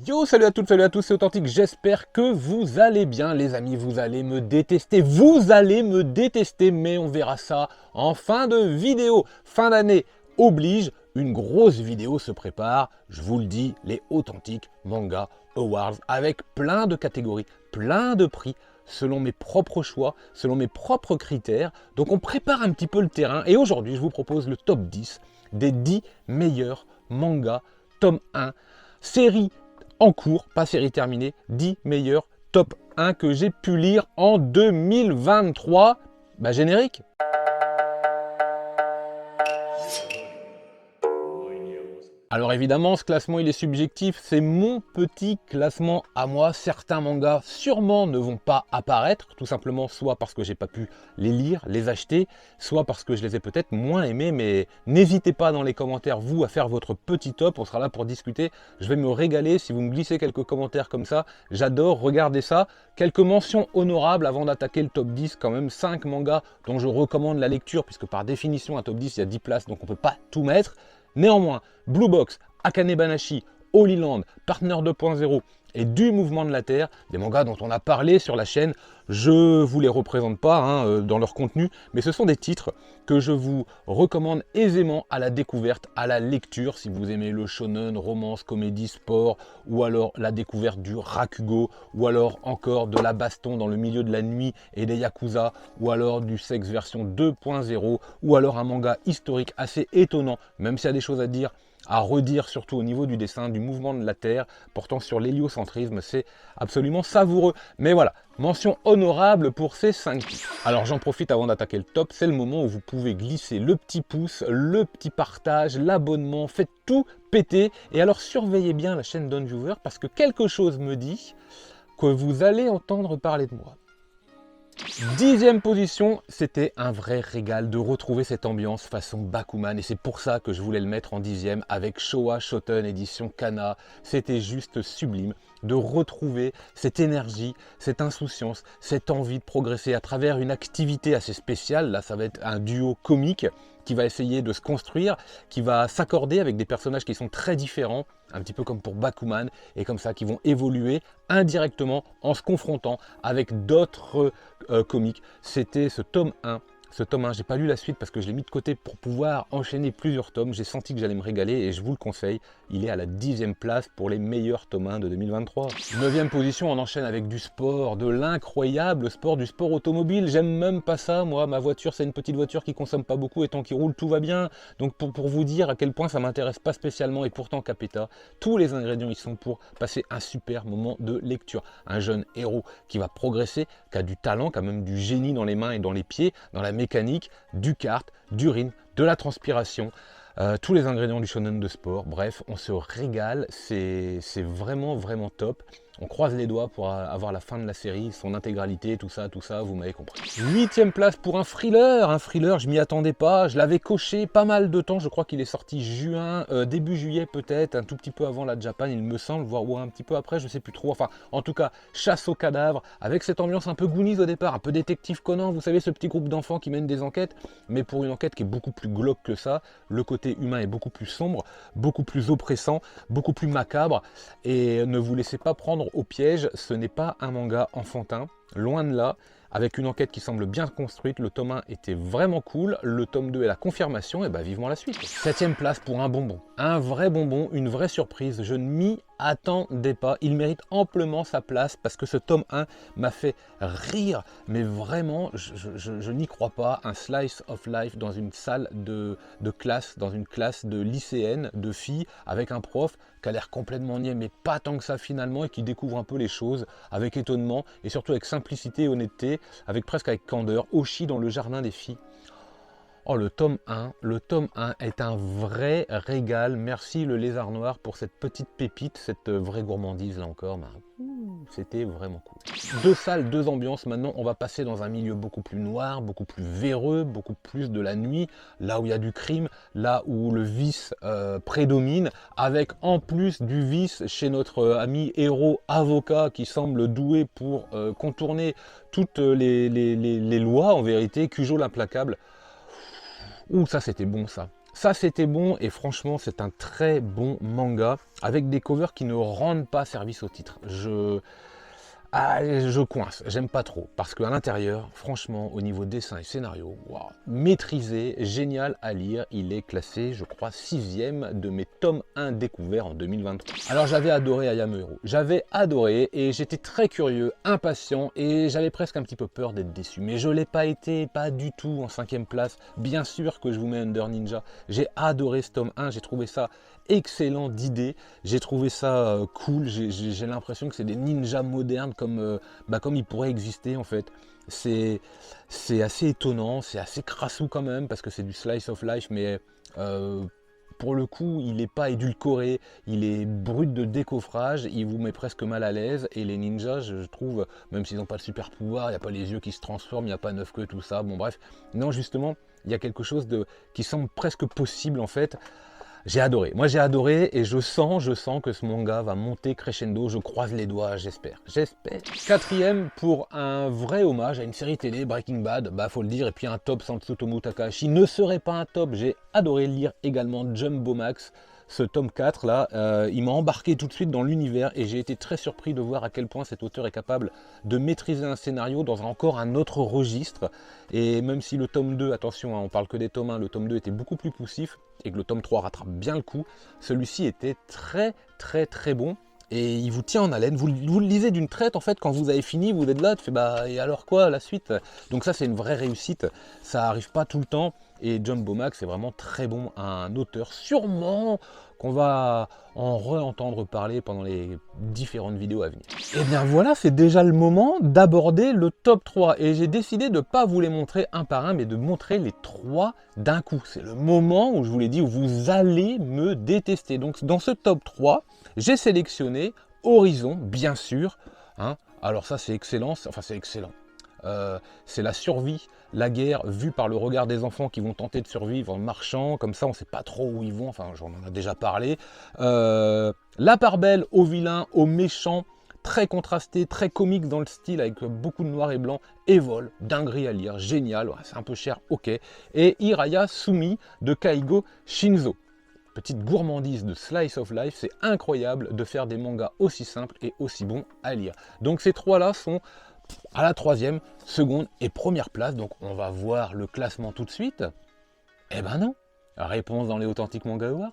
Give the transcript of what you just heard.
Yo, salut à tous, c'est Authentique, j'espère que vous allez bien les amis, vous allez me détester, mais on verra ça en fin de vidéo. Fin d'année oblige, une grosse vidéo se prépare, je vous le dis, les Authentiques Manga Awards, avec plein de catégories, plein de prix, selon mes propres choix, selon mes propres critères. Donc on prépare un petit peu le terrain, et aujourd'hui je vous propose le top 10 des 10 meilleurs mangas, tome 1, série en cours, pas série terminée, 10 meilleurs top 1 que j'ai pu lire en 2023. Bah générique. Alors évidemment, ce classement il est subjectif, c'est mon petit classement à moi. Certains mangas sûrement ne vont pas apparaître, tout simplement soit parce que j'ai pas pu les lire, les acheter, soit parce que je les ai peut-être moins aimés, mais n'hésitez pas dans les commentaires, vous, à faire votre petit top, on sera là pour discuter. Je vais me régaler si vous me glissez quelques commentaires comme ça, j'adore, regardez ça. Quelques mentions honorables avant d'attaquer le top 10, quand même 5 mangas dont je recommande la lecture, puisque par définition un top 10 il y a 10 places, donc on peut pas tout mettre. Néanmoins, Blue Box, Akane Banashi, Holy Land, Partner 2.0 et Du Mouvement de la Terre, des mangas dont on a parlé sur la chaîne, je ne vous les représente pas dans leur contenu, mais ce sont des titres que je vous recommande aisément à la découverte, à la lecture, si vous aimez le shonen, romance, comédie, sport, ou alors la découverte du rakugo, ou alors encore de la baston dans le milieu de la nuit et des yakuza, ou alors du sexe version 2.0, ou alors un manga historique assez étonnant, même s'il y a des choses à dire, à redire, surtout au niveau du dessin, du mouvement de la Terre, portant sur l'héliocentrisme, c'est absolument savoureux. Mais voilà, mention honorable pour ces 5 titres. Alors j'en profite avant d'attaquer le top, c'est le moment où vous pouvez glisser le petit pouce, le petit partage, l'abonnement, faites tout péter. Et alors surveillez bien la chaîne Donviewer parce que quelque chose me dit que vous allez entendre parler de moi. 10e position, c'était un vrai régal de retrouver cette ambiance façon Bakuman et c'est pour ça que je voulais le mettre en 10e avec Showa Shoten édition Kana. C'était juste sublime de retrouver cette énergie, cette insouciance, cette envie de progresser à travers une activité assez spéciale. Là, ça va être un duo comique qui va essayer de se construire, qui va s'accorder avec des personnages qui sont très différents, un petit peu comme pour Bakuman, et comme ça qui vont évoluer indirectement en se confrontant avec d'autres comiques. C'était ce tome 1. Ce tome 1, j'ai pas lu la suite parce que je l'ai mis de côté pour pouvoir enchaîner plusieurs tomes. J'ai senti que j'allais me régaler et je vous le conseille. Il est à la 10e place pour les meilleurs tomes 1 de 2023. 9e position, on enchaîne avec du sport, de l'incroyable sport, du sport automobile. J'aime même pas ça, moi. Ma voiture, c'est une petite voiture qui consomme pas beaucoup et tant qu'il roule, tout va bien. Donc pour vous dire à quel point ça m'intéresse pas spécialement et pourtant Capeta, tous les ingrédients y sont pour passer un super moment de lecture. Un jeune héros qui va progresser, qui a du talent, qui a même du génie dans les mains et dans les pieds, dans la mécanique, du kart, du rythme, de la transpiration, tous les ingrédients du shonen de sport. Bref, on se régale, c'est vraiment top. On croise les doigts pour avoir la fin de la série, son intégralité, tout ça, vous m'avez compris. 8e place pour un thriller, je m'y attendais pas, je l'avais coché pas mal de temps, je crois qu'il est sorti juin, début juillet peut-être, un tout petit peu avant la Japan il me semble, voire ou un petit peu après, je sais plus trop, enfin en tout cas, chasse aux cadavres, avec cette ambiance un peu Goonies au départ, un peu détective Conan, vous savez ce petit groupe d'enfants qui mènent des enquêtes, mais pour une enquête qui est beaucoup plus glauque que ça, le côté humain est beaucoup plus sombre, beaucoup plus oppressant, beaucoup plus macabre, et ne vous laissez pas prendre au piège, ce n'est pas un manga enfantin, loin de là, avec une enquête qui semble bien construite, le tome 1 était vraiment cool, le tome 2 est la confirmation, et bah vivement la suite. 7e place pour un bonbon, un vrai bonbon, une vraie surprise, je ne m'y attendais pas, il mérite amplement sa place parce que ce tome 1 m'a fait rire, mais vraiment, je n'y crois pas, un slice of life dans une salle de classe, dans une classe de lycéennes, de filles, avec un prof qui a l'air complètement niais, mais pas tant que ça finalement, et qui découvre un peu les choses avec étonnement, et surtout avec simplicité et honnêteté, presque avec candeur, Oshi dans le jardin des filles. Oh, le tome 1 est un vrai régal. Merci le Lézard Noir pour cette petite pépite, cette vraie gourmandise là encore. C'était vraiment cool. 2 salles, 2 ambiances. Maintenant, on va passer dans un milieu beaucoup plus noir, beaucoup plus véreux, beaucoup plus de la nuit, là où il y a du crime, là où le vice prédomine, avec en plus du vice chez notre ami héros avocat qui semble doué pour contourner toutes les lois en vérité, Cujo l'implacable. Ouh, ça c'était bon ça. Ça c'était bon et franchement c'est un très bon manga avec des covers qui ne rendent pas service au titre. Je coince, j'aime pas trop, parce qu'à l'intérieur, franchement, au niveau dessin et scénario, wow, maîtrisé, génial à lire, il est classé, je crois, 6e de mes tomes 1 découverts en 2023. Alors j'avais adoré I Am a Hero, j'avais adoré et j'étais très curieux, impatient et j'avais presque un petit peu peur d'être déçu, mais je l'ai pas été, pas du tout en 5e place. Bien sûr que je vous mets Under Ninja, j'ai adoré ce tome 1, j'ai trouvé ça excellent d'idées, j'ai trouvé ça cool, j'ai l'impression que c'est des ninjas modernes comme ils pourraient exister en fait. C'est assez étonnant, c'est assez crassou quand même parce que c'est du slice of life, mais pour le coup il n'est pas édulcoré, il est brut de décoffrage, il vous met presque mal à l'aise et les ninjas je trouve, même s'ils n'ont pas de super pouvoir, il n'y a pas les yeux qui se transforment, il n'y a pas 9 queues, tout ça, bon bref, non justement il y a quelque chose qui semble presque possible en fait. J'ai adoré, moi j'ai adoré et je sens que ce manga va monter crescendo, je croise les doigts, j'espère. 4e pour un vrai hommage à une série télé, Breaking Bad, bah faut le dire, et puis un top sans Tsutomu Takahashi ne serait pas un top. J'ai adoré lire également Jumbo Max, ce tome 4 là, il m'a embarqué tout de suite dans l'univers et j'ai été très surpris de voir à quel point cet auteur est capable de maîtriser un scénario dans encore un autre registre. Et même si le tome 2, attention, hein, on parle que des tomes 1, le tome 2 était beaucoup plus poussif et que le tome 3 rattrape bien le coup, celui-ci était très bon. Et il vous tient en haleine, vous le lisez d'une traite, en fait, quand vous avez fini, vous êtes là, tu fais bah et alors quoi la suite? Donc ça c'est une vraie réussite, ça arrive pas tout le temps, et Jumbo Max est vraiment très bon, un auteur sûrement qu'on va en re-entendre parler pendant les différentes vidéos à venir. Et bien voilà, c'est déjà le moment d'aborder le top 3, et j'ai décidé de ne pas vous les montrer un par un, mais de montrer les 3 d'un coup. C'est le moment où je vous l'ai dit, où vous allez me détester. Donc dans ce top 3, j'ai sélectionné Horizon, bien sûr, hein. Alors ça c'est excellent, enfin c'est excellent. C'est la survie, la guerre vue par le regard des enfants qui vont tenter de survivre en marchant, comme ça on ne sait pas trop où ils vont, enfin j'en ai déjà parlé. La part belle aux vilains, aux méchants, très contrasté, très comique dans le style avec beaucoup de noir et blanc, et vol, dinguerie à lire, génial, ouais, c'est un peu cher, ok. Et Hiraya Sumi de Kaigo Shinzo. Petite gourmandise de slice of life, c'est incroyable de faire des mangas aussi simples et aussi bons à lire. Donc ces 3-là sont à la 3e, seconde et première place. Donc on va voir le classement tout de suite. Eh ben non. Réponse dans les Authentiques Manga Awards.